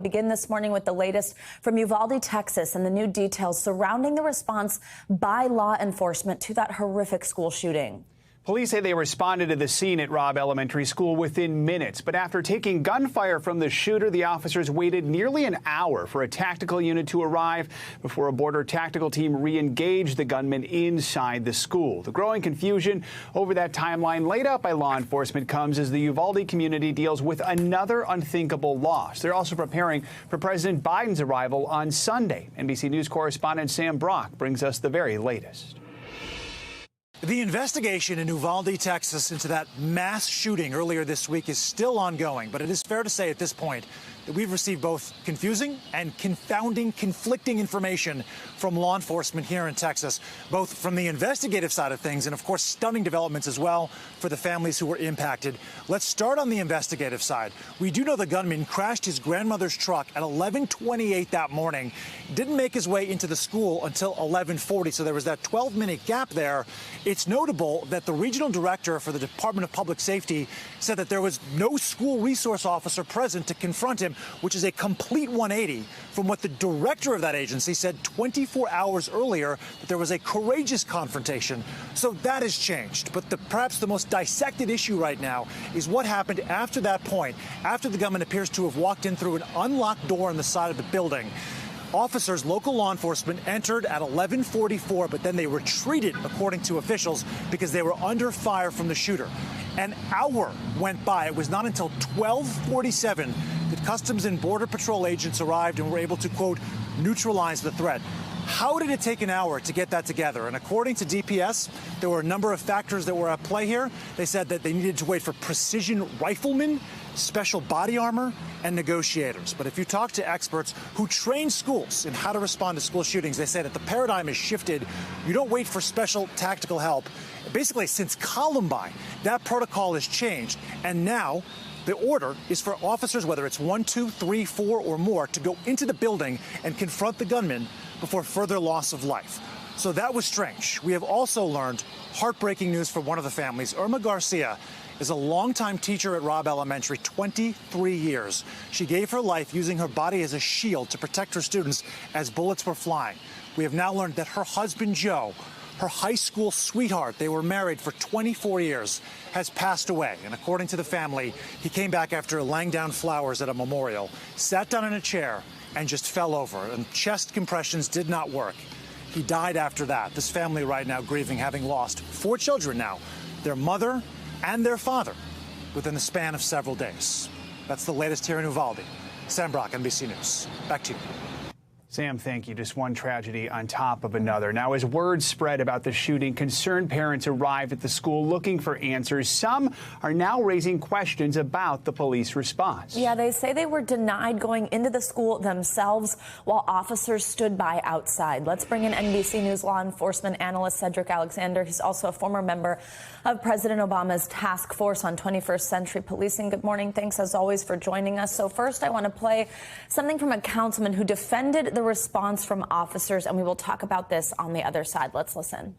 Begin this morning with the latest from Uvalde, Texas, and the new details surrounding the response by law enforcement to that horrific school shooting. Police say they responded to the scene at Robb Elementary School within minutes, but after taking gunfire from the shooter, the officers waited nearly an hour for a tactical unit to arrive before a border tactical team re-engaged the gunman inside the school. The growing confusion over that timeline laid out by law enforcement comes as the Uvalde community deals with another unthinkable loss. They're also preparing for President Biden's arrival on Sunday. NBC News correspondent Sam Brock brings us the very latest. The investigation in Uvalde, Texas, into that mass shooting earlier this week is still ongoing, but it is fair to say at this point that we've received both confusing and confounding, conflicting information from law enforcement here in Texas, both from the investigative side of things and, of course, stunning developments as well for the families who were impacted. Let's start on the investigative side. We do know the gunman crashed his grandmother's truck at 11:28 that morning, didn't make his way into the school until 11:40, so there was that 12-minute gap there. It's notable that the regional director for the Department of Public Safety said that there was no school resource officer present to confront him, which is a complete 180 from what the director of that agency said 24 hours earlier, that there was a courageous confrontation. So that has changed. But perhaps the most dissected issue right now is what happened after that point, after the gunman appears to have walked in through an unlocked door on the side of the building. Officers, local law enforcement, entered at 11:44, but then they retreated, according to officials, because they were under fire from the shooter. An hour went by. It was not until 12:47 that Customs and Border Patrol agents arrived and were able to, quote, neutralize the threat. How did it take an hour to get that together? And according to DPS, there were a number of factors that were at play here. They said that they needed to wait for precision riflemen, special body armor, and negotiators. But if you talk to experts who train schools in how to respond to school shootings, they say that the paradigm has shifted. You don't wait for special tactical help. Basically, since Columbine, that protocol has changed. And now the order is for officers, whether it's 1, 2, 3, 4, or more, to go into the building and confront the gunman before further loss of life. So that was strange. We have also learned heartbreaking news for one of the families. Irma Garcia is a longtime teacher at Robb Elementary, 23 years. She gave her life using her body as a shield to protect her students as bullets were flying. We have now learned that her husband, Joe, her high school sweetheart, they were married for 24 years, has passed away. And according to the family, he came back after laying down flowers at a memorial, sat down in a chair, and just fell over. And chest compressions did not work. He died after that. This family right now grieving, having lost 4 children now, their mother and their father, within the span of several days. That's the latest here in Uvalde. Sam Brock, NBC News. Back to you. Sam, thank you. Just one tragedy on top of another. Now, as word spread about the shooting, concerned parents arrived at the school looking for answers. Some are now raising questions about the police response. Yeah, they say they were denied going into the school themselves while officers stood by outside. Let's bring in NBC News law enforcement analyst Cedric Alexander. He's also a former member of President Obama's task force on 21st century policing. Good morning. Thanks, as always, for joining us. So first, I want to play something from a councilman who defended the response from officers, and we will talk about this on the other side. Let's listen.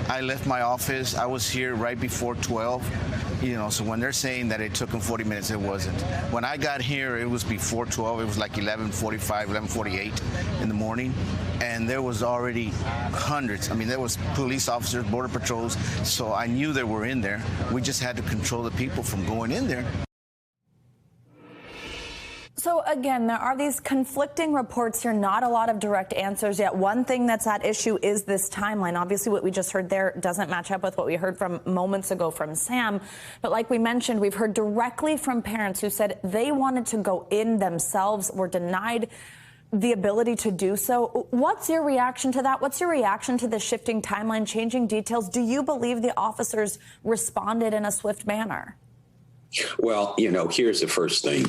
I left my office. I was here right before 12. So when they're saying that it took them 40 minutes, it wasn't. When I got here, it was before 12. It was like 11:45, 11:48 in the morning. And there was already hundreds. I mean, there was police officers, border patrols. So I knew they were in there. We just had to control the people from going in there. So again, there are these conflicting reports here, not a lot of direct answers yet. One thing that's at issue is this timeline. Obviously, what we just heard there doesn't match up with what we heard from moments ago from Sam. But like we mentioned, we've heard directly from parents who said they wanted to go in themselves, were denied the ability to do so. What's your reaction to that? What's your reaction to the shifting timeline, changing details? Do you believe the officers responded in a swift manner? Well, here's the first thing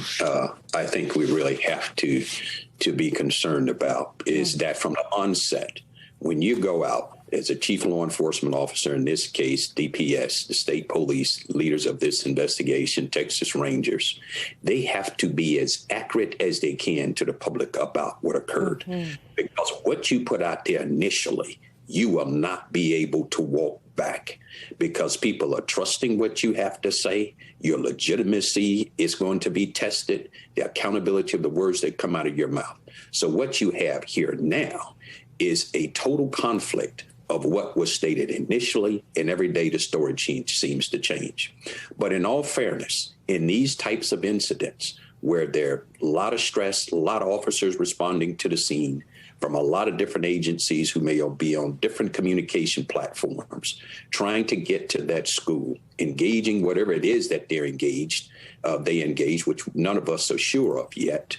I think we really have to be concerned about is that from the onset, when you go out as a chief law enforcement officer, in this case, DPS, the state police, leaders of this investigation, Texas Rangers, they have to be as accurate as they can to the public about what occurred. Because what you put out there initially, you will not be able to walk back because people are trusting what you have to say. Your legitimacy is going to be tested, the accountability of the words that come out of your mouth. So what you have here now is a total conflict of what was stated initially, and every day the story seems to change. But in all fairness, in these types of incidents where there are a lot of stress, a lot of officers responding to the scene from a lot of different agencies who may be on different communication platforms, trying to get to that school, engaging whatever it is that they engage, which none of us are sure of yet,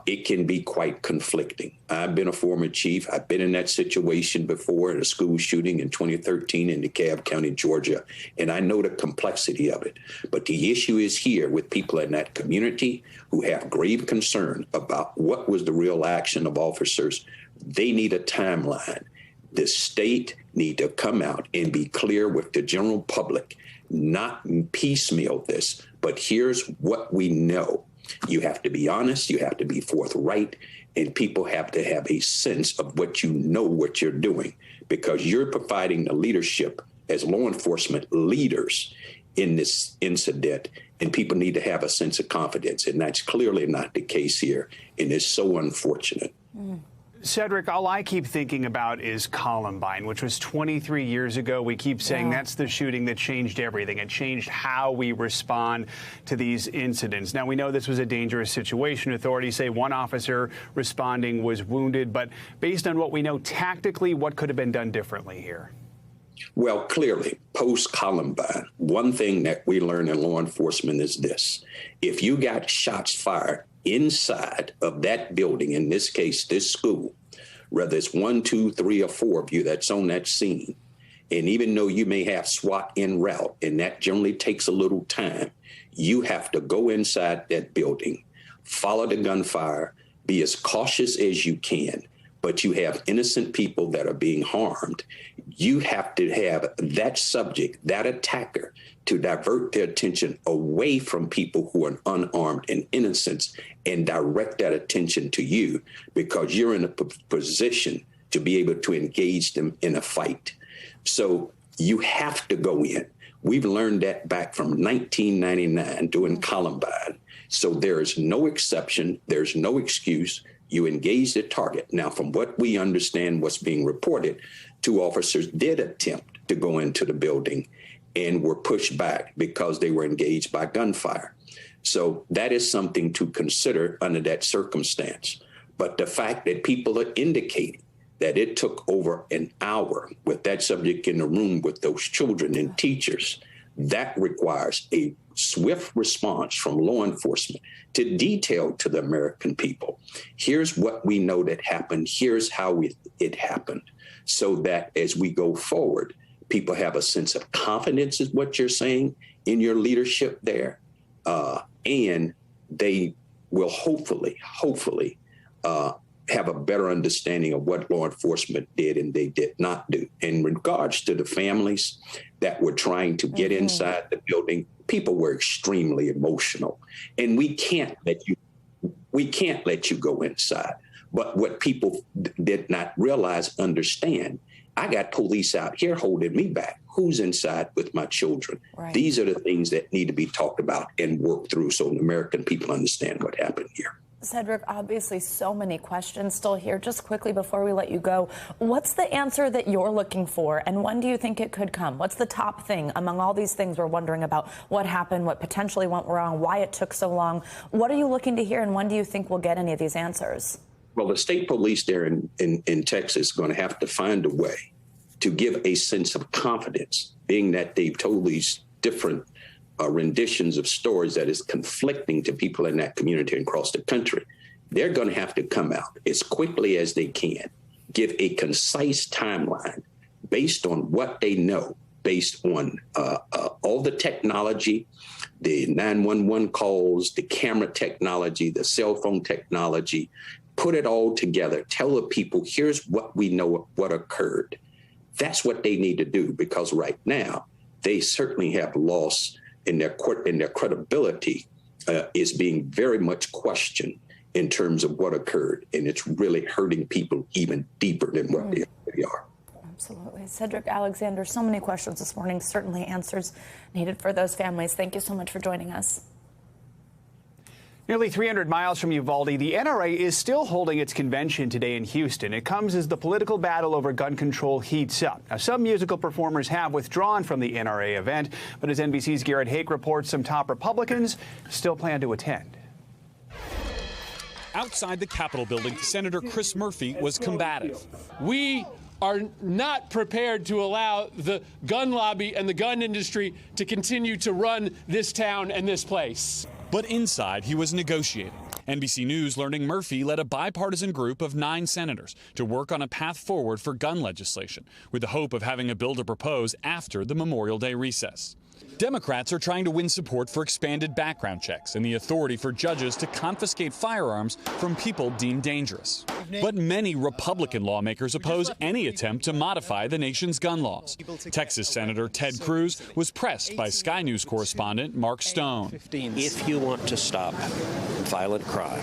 it can be quite conflicting. I've been a former chief. I've been in that situation before in a school shooting in 2013 in DeKalb County, Georgia, and I know the complexity of it. But the issue is here with people in that community who have grave concern about what was the real action of officers. They need a timeline. The state need to come out and be clear with the general public, not piecemeal this, but here's what we know. You have to be honest, you have to be forthright, and people have to have a sense of what you know what you're doing, because you're providing the leadership as law enforcement leaders in this incident, and people need to have a sense of confidence, and that's clearly not the case here, and it's so unfortunate. Cedric, all I keep thinking about is Columbine, which was 23 years ago. We keep saying that's the shooting that changed everything. It changed how we respond to these incidents. Now, we know this was a dangerous situation. Authorities say one officer responding was wounded. But based on what we know tactically, what could have been done differently here? Well, clearly, post-Columbine, one thing that we learn in law enforcement is this. If you got shots fired inside of that building, in this case, this school, whether it's 1, 2, 3, or 4 of you that's on that scene, and even though you may have SWAT en route, and that generally takes a little time, you have to go inside that building, follow the gunfire, be as cautious as you can, but you have innocent people that are being harmed. You have to have that subject, that attacker, to divert their attention away from people who are unarmed and innocent and direct that attention to you, because you're in a position to be able to engage them in a fight. So you have to go in. We've learned that back from 1999 during Columbine. So there is no exception. There's no excuse. You engage the target. Now, from what we understand, what's being reported, 2 officers did attempt to go into the building and were pushed back because they were engaged by gunfire. So that is something to consider under that circumstance. But the fact that people are indicating that it took over an hour with that subject in the room with those children and teachers, that requires a swift response from law enforcement to detail to the American people. Here's what we know that happened. Here's how it happened, so that as we go forward, people have a sense of confidence is what you're saying in your leadership there. And they will hopefully have a better understanding of what law enforcement did and they did not do. In regards to the families that were trying to get inside the building, people were extremely emotional, and we can't let you go inside. But what people did not realize, understand, I got police out here holding me back. Who's inside with my children? Right. These are the things that need to be talked about and worked through so the American people understand what happened here. Cedric, obviously so many questions still here. Just quickly before we let you go, what's the answer that you're looking for, and when do you think it could come? What's the top thing among all these things we're wondering about? What happened, what potentially went wrong, why it took so long? What are you looking to hear, and when do you think we'll get any of these answers? Well, the state police there in Texas is going to have to find a way to give a sense of confidence, being that they've told these different renditions of stories that is conflicting to people in that community and across the country. They're going to have to come out as quickly as they can, give a concise timeline based on what they know, based on all the technology, the 911 calls, the camera technology, the cell phone technology, put it all together, tell the people, here's what we know, what occurred. That's what they need to do, because right now they certainly have lost in their credibility is being very much questioned in terms of what occurred. And it's really hurting people even deeper than what they are. Absolutely. Cedric Alexander, so many questions this morning, certainly answers needed for those families. Thank you so much for joining us. Nearly 300 miles from Uvalde, the NRA is still holding its convention today in Houston. It comes as the political battle over gun control heats up. Now, some musical performers have withdrawn from the NRA event, but as NBC's Garrett Hake reports, some top Republicans still plan to attend. Outside the Capitol building, Senator Chris Murphy was combative. We are not prepared to allow the gun lobby and the gun industry to continue to run this town and this place. But inside, he was negotiating. NBC News learning Murphy led a bipartisan group of 9 senators to work on a path forward for gun legislation, with the hope of having a bill to propose after the Memorial Day recess. Democrats are trying to win support for expanded background checks and the authority for judges to confiscate firearms from people deemed dangerous. But many Republican lawmakers oppose any attempt to modify the nation's gun laws. Texas Senator Ted Cruz was pressed by Sky News correspondent Mark Stone. If you want to stop violent crime,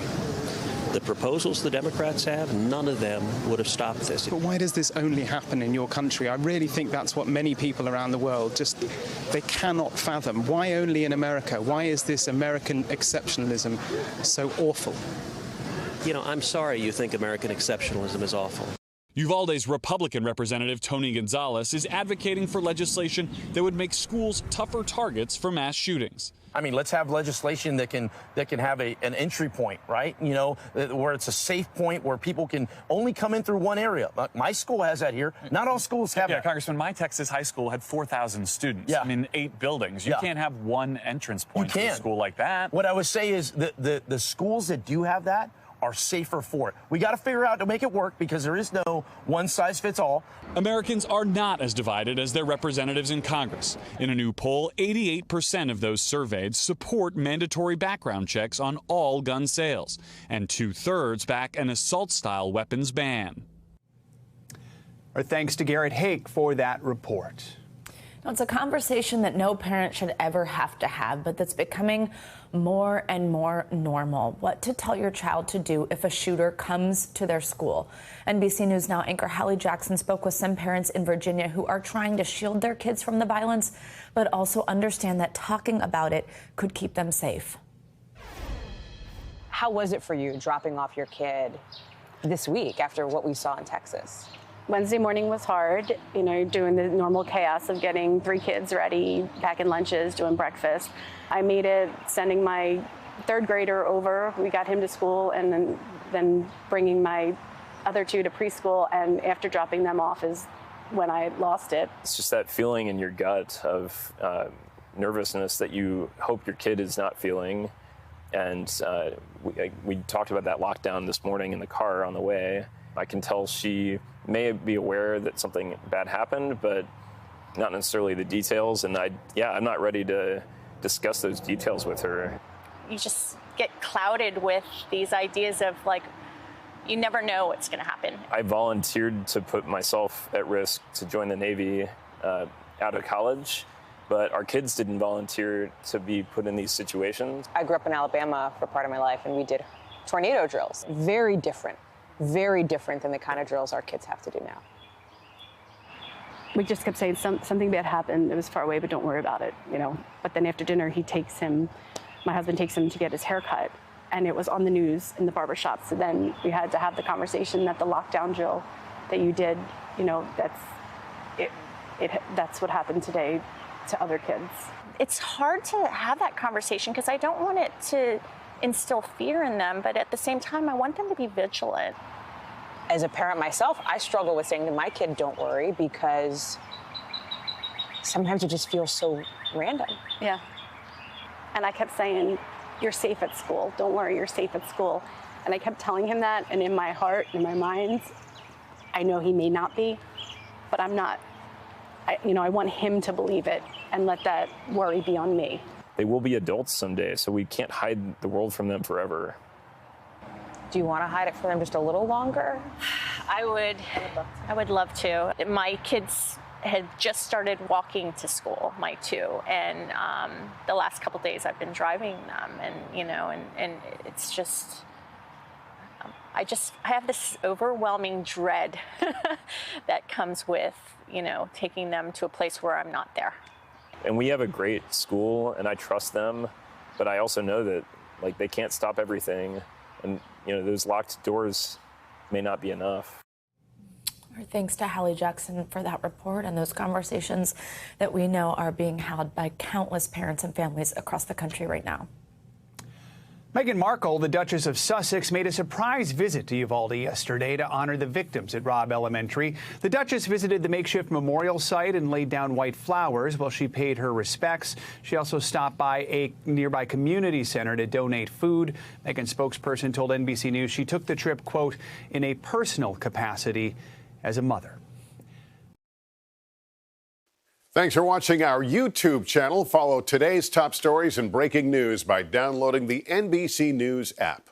the proposals the Democrats have, none of them would have stopped this. But why does this only happen in your country? I really think that's what many people around the world they cannot fathom. Why only in America? Why is this American exceptionalism so awful? You know, I'm sorry you think American exceptionalism is awful. Uvalde's Republican Representative Tony Gonzalez is advocating for legislation that would make schools tougher targets for mass shootings. I mean, let's have legislation that can have an entry point, right? You know, where it's a safe point where people can only come in through one area. My school has that here. Not all schools have that. Yeah, Congressman, my Texas high school had 4,000 students. Yeah. I mean, 8 buildings. You can't have one entrance point to a school like that. What I would say is the schools that do have that are safer for it. We got to figure out to make it work because there is no one size fits all. Americans are not as divided as their representatives in Congress. In a new poll, 88% of those surveyed support mandatory background checks on all gun sales, and 2/3 back an assault-style weapons ban. Our thanks to Garrett Hake for that report. Now, it's a conversation that no parent should ever have to have, but that's becoming more and more normal. What to tell your child to do if a shooter comes to their school. NBC News Now anchor Hallie Jackson spoke with some parents in Virginia who are trying to shield their kids from the violence, but also understand that talking about it could keep them safe. How was it for you dropping off your kid this week after what we saw in Texas? Wednesday morning was hard, you know, doing the normal chaos of getting 3 kids ready, packing lunches, doing breakfast. I made it sending my 3rd grader over. We got him to school and then bringing my other 2 to preschool. And after dropping them off is when I lost it. It's just that feeling in your gut of nervousness that you hope your kid is not feeling. And we talked about that lockdown this morning in the car on the way. I can tell she may be aware that something bad happened, but not necessarily the details. And I'm not ready to discuss those details with her. You just get clouded with these ideas of like, you never know what's going to happen. I volunteered to put myself at risk to join the Navy out of college, but our kids didn't volunteer to be put in these situations. I grew up in Alabama for part of my life, and we did tornado drills. Very different than the kind of drills our kids have to do now. We just kept saying something bad happened. It was far away, but don't worry about it, you know. But then after dinner, my husband takes him to get his hair cut, and it was on the news in the barbershop. So then we had to have the conversation that the lockdown drill that you did, you know, that's what happened today to other kids. It's hard to have that conversation because I don't want it to instill fear in them, but at the same time, I want them to be vigilant. As a parent myself, I struggle with saying to my kid, don't worry, because sometimes it just feels so random. Yeah. And I kept saying, you're safe at school. Don't worry, you're safe at school. And I kept telling him that, and in my heart, in my mind, I know he may not be, but I'm not. I want him to believe it and let that worry be on me. They will be adults someday, so we can't hide the world from them forever. Do you want to hide it for them just a little longer? I would love to. My kids had just started walking to school, my 2, and the last couple days I've been driving them, and it's just, I have this overwhelming dread that comes with, taking them to a place where I'm not there. And we have a great school, and I trust them, but I also know that, they can't stop everything, and, those locked doors may not be enough. Thanks to Hallie Jackson for that report and those conversations that we know are being held by countless parents and families across the country right now. Meghan Markle, the Duchess of Sussex, made a surprise visit to Uvalde yesterday to honor the victims at Robb Elementary. The Duchess visited the makeshift memorial site and laid down white flowers while she paid her respects. She also stopped by a nearby community center to donate food. Meghan's spokesperson told NBC News she took the trip, quote, in a personal capacity as a mother. Thanks for watching our YouTube channel. Follow today's top stories and breaking news by downloading the NBC News app.